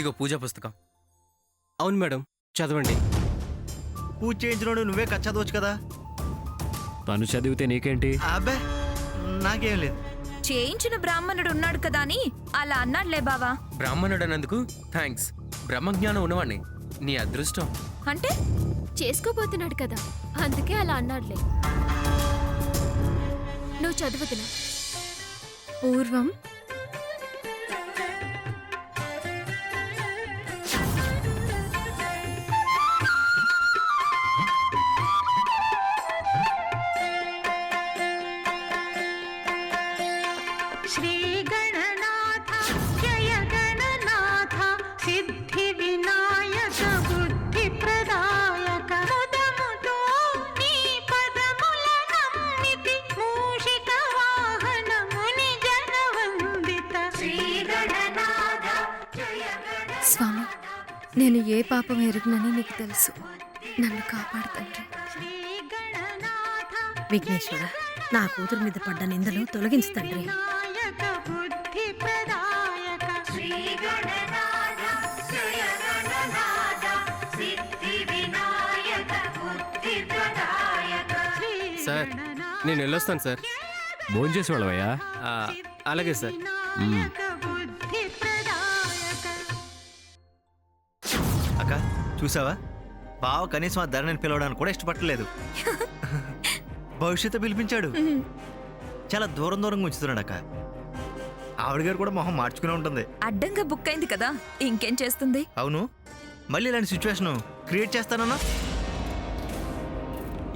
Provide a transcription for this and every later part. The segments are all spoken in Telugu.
ఇదిగో పూజా పుస్తకం. అవును మేడం, చదవండి. పూజ చేయించినోడు నువ్వే చదవచ్చు కదా. తను చదివితే నీకేంటి? అబ్బే నాకేం లేదు. చేయించిన బ్రాహ్మణుడు ఉన్నాడు కదా అని అలా అన్నాడులే బావా. బ్రాహ్మణుడు అన్నందుకు థ్యాంక్స్. బ్రహ్మజ్ఞానం ఉన్నవాణ్ణి. నీ అదృష్టం. అంటే చేసుకోబోతున్నాడు కదా, అందుకే అలా అన్నాడులే. నువ్వు చదువుతున్నా. పూర్వం స్వామి, నేను ఏ పాపం ఎరుగునని నీకు తెలుసు. నన్ను కాపాడు తండ్రి. విఘ్నేశ్వర, నా కూతురు మీద పడ్డ నిందలు తొలగించు తండ్రి. సార్, నేను వెళ్ళొస్తాను సార్. భోంచేసి వాళ్ళవయ్యా. అలాగే సార్. అక్క చూసావా, బావ కనీసం ఆ ధరణిని పిలవడానికి కూడా ఇష్టపడలేదు. భవిష్యత్తు పిలిపించాడు. చాలా దూరం దూరంగా ఉంచుతున్నాడు అక్క. ఆవిడ గారు కూడా మొహం మార్చుకునే ఉంటుంది. అడ్డంగా బుక్ అయింది కదా, ఇంకేం చేస్తుంది. అవును, మళ్ళీ ఇలాంటి సిచ్యువేషన్ క్రియేట్ చేస్తానన్నా.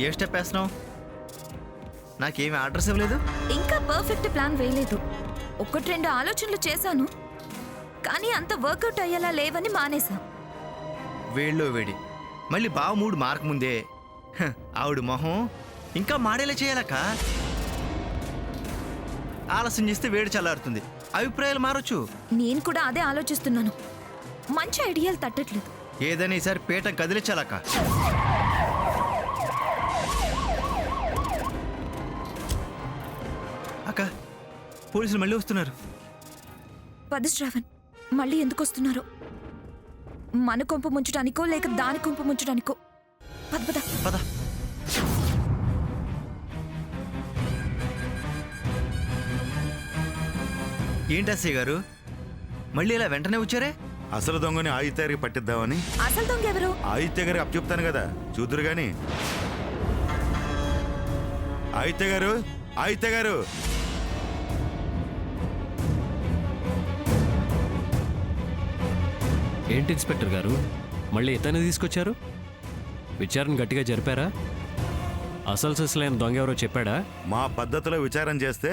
ఏ స్టెప్ వేస్తున్నావు? నాకేమి అడ్రస్ ఇవ్వలేదు. ఇంకా పర్ఫెక్ట్ ప్లాన్ వేయలేదు. ఒకటి రెండు ఆలోచనలు చేశాను, కానీ అంత వర్కౌట్ అయ్యేలా లేవని మానేశా. వేడిలో వేడి. మళ్ళీ బావ మూడు మార్క్ ముందే ఆవిడ మొహం ఇంకా మాడేలా చేయాలక్క. ఆలస్యం చేస్తే వేడి చల్లారుతుంది, అభిప్రాయాలు మారొచ్చు. నేను కూడా అదే ఆలోచిస్తున్నాను. మంచి ఐడియాలు తట్టట్లేదు. ఏదైనా ఈసారి పీట కదిలించాలక్క. అక్క, పోలీసులు మళ్ళీ వస్తున్నారు. పద శ్రావణ్, మళ్ళీ ఎందుకు వస్తున్నారో. మన కొంప ముంచడానికో లేక దాని కొంప ముంచడానికో. పద పద పద. ఏంటి అస్సయ్య గారు, మళ్ళీ ఇలా వెంటనే వచ్చారే? అసలు దొంగని ఆదిత్య గారికి పట్టిద్దామని. అసలు దొంగ ఎవరు? ఆదిత్య గారికి అప్పచెప్తాను కదా, చూతురు గాని. ఆదిత్య గారు, ఆదిత్య గారు. ఏంటి ఇన్స్పెక్టర్ గారు, మళ్ళీ ఇతన్ని తీసుకొచ్చారు? విచారణ గట్టిగా జరిపారా? అసలు ససలైన దొంగ ఎవరో చెప్పాడా? మా పద్ధతిలో విచారం చేస్తే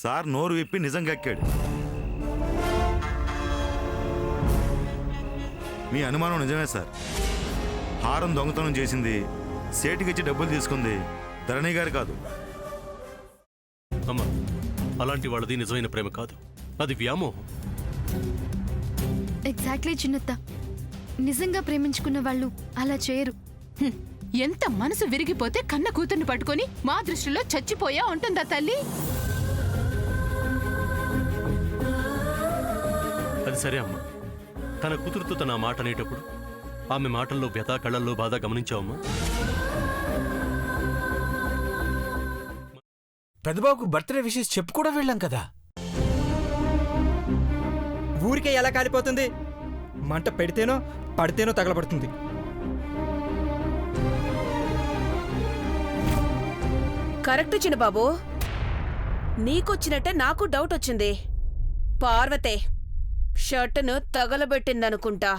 సార్ నోరు విప్పి నిజం కక్కాడు. మీ అనుమానం నిజమే సార్. హారం దొంగతనం చేసింది, సేటుకిచ్చి డబ్బులు తీసుకుంది ధరణి గారు కాదు. అమ్మా, అలాంటి వాళ్ళది నిజమైన ప్రేమ కాదు, అది వ్యామోహం. ఎగ్జాక్ట్లీ చిన్నత్త. నిజంగా ప్రేమించుకున్న వాళ్ళు అలా చేయరు. ఎంత మనసు విరిగిపోతే కన్న కూతుర్ని పట్టుకొని మా దృష్టిలో చచ్చిపోయా ఉంటుందా తల్లి? అది సరే అమ్మా, తన కూతురుతో తన మాట అనేటప్పుడు ఆమె మాటల్లో వ్యథ, కళ్ళల్లో బాధ గమనించావమ్మా? పెద్దబాబుకు బర్త్డే విషెస్ చెప్పు కూడా వెళ్ళాం కదా. ఊరికే ఎలా కాలిపోతుంది? మంట పెడితేనో పడితేనో తగలబడుతుంది. కరెక్ట్ చిన్నబాబు, నీకొచ్చినట్టే నాకు డౌట్ వచ్చింది. పార్వతే షర్టును తగలబెట్టిందనుకుంటా.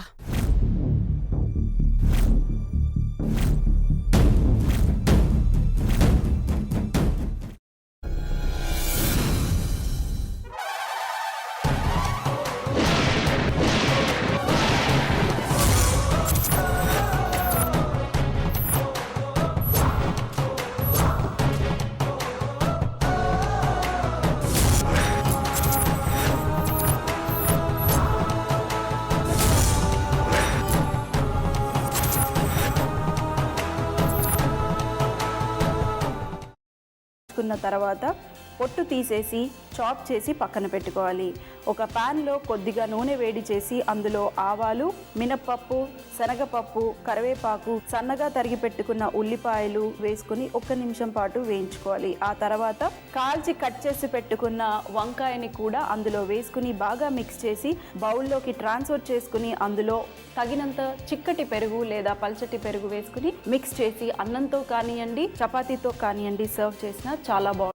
తర్వాత పొట్టు తీసేసి చాప్ చేసి పక్కన పెట్టుకోవాలి. ఒక ప్యాన్లో కొద్దిగా నూనె వేడి చేసి అందులో ఆవాలు, మినప్పప్పు, శనగపప్పు, కరివేపాకు, సన్నగా తరిగి పెట్టుకున్న ఉల్లిపాయలు వేసుకుని 1 నిమిషం పాటు వేయించుకోవాలి. ఆ తర్వాత కాల్చి కట్ చేసి పెట్టుకున్న వంకాయని కూడా అందులో వేసుకుని బాగా మిక్స్ చేసి బౌల్లోకి ట్రాన్స్ఫర్ చేసుకుని అందులో తగినంత చిక్కటి పెరుగు లేదా పల్చటి పెరుగు వేసుకుని మిక్స్ చేసి అన్నంతో కానివ్వండి, చపాతీతో కానివ్వండి సర్వ్ చేసినా చాలా బాగుంటుంది.